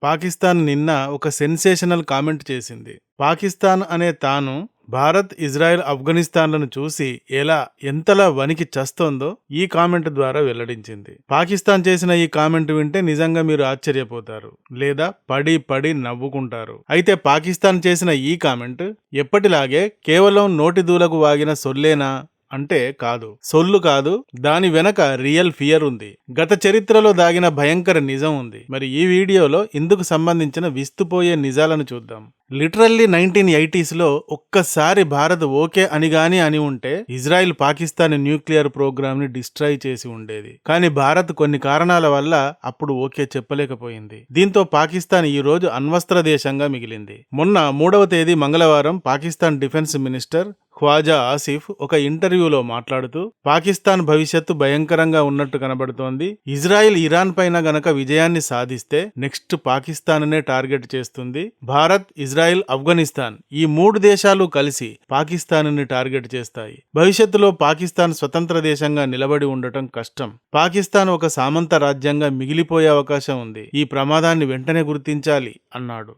పాకిస్తాన్ నిన్న ఒక sensational comment చేసింది. పాకిస్తాన్ అనే తాను భారత్, ఇజ్రాయెల్, ఆఫ్ఘనిస్తాన్లను చూసి ఎంతలా వణికి చస్తోందో ఈ కామెంట్ ద్వారా వెల్లడించింది. పాకిస్తాన్ చేసిన ఈ కామెంట్ వింటే నిజంగా మీరు ఆశ్చర్యపోతారు, లేదా పడి పడి నవ్వుకుంటారు. అయితే పాకిస్తాన్ చేసిన ఈ కామెంట్ ఎప్పటిలాగే కేవలం నోటి దూలకు వాగిన సొల్లేనా అంటే కాదు, సొల్లు కాదు. దాని వెనక రియల్ ఫియర్ ఉంది. గత చరిత్రలో దాగిన భయంకర నిజం ఉంది. మరి ఈ వీడియోలో ఇందుకు సంబంధించిన విస్తుపోయే నిజాలను చూద్దాం. లిటరల్లీ 1980s ఒక్కసారి భారత్ ఓకే అని ఉంటే ఇజ్రాయెల్ పాకిస్తాన్ న్యూక్లియర్ ప్రోగ్రామ్ ని డిస్ట్రాయ్ చేసి ఉండేది. కానీ భారత్ కొన్ని కారణాల వల్ల అప్పుడు ఓకే చెప్పలేకపోయింది. దీంతో పాకిస్తాన్ ఈ రోజు అణ్వస్త్ర దేశంగా మిగిలింది. మొన్న 3వ తేదీ మంగళవారం పాకిస్తాన్ డిఫెన్స్ మినిస్టర్ ఖ్వాజా ఆసిఫ్ ఒక ఇంటర్వ్యూలో మాట్లాడుతూ పాకిస్తాన్ భవిష్యత్తు భయంకరంగా ఉన్నట్టు కనబడుతోంది. ఇజ్రాయెల్ ఇరాన్ పైన గనక విజయాన్ని సాధిస్తే నెక్స్ట్ పాకిస్తాన్ నే టార్గెట్ చేస్తుంది. భారత్, ఇజ్రాయెల్, ఆఫ్ఘనిస్తాన్ ఈ 3 దేశాలు కలిసి పాకిస్తాన్ ని టార్గెట్ చేస్తాయి. భవిష్యత్తులో పాకిస్తాన్ స్వతంత్ర దేశంగా నిలబడి ఉండటం కష్టం. పాకిస్తాన్ ఒక సామంత రాజ్యంగా మిగిలిపోయే అవకాశం ఉంది. ఈ ప్రమాదాన్ని వెంటనే గుర్తించాలి అన్నాడు.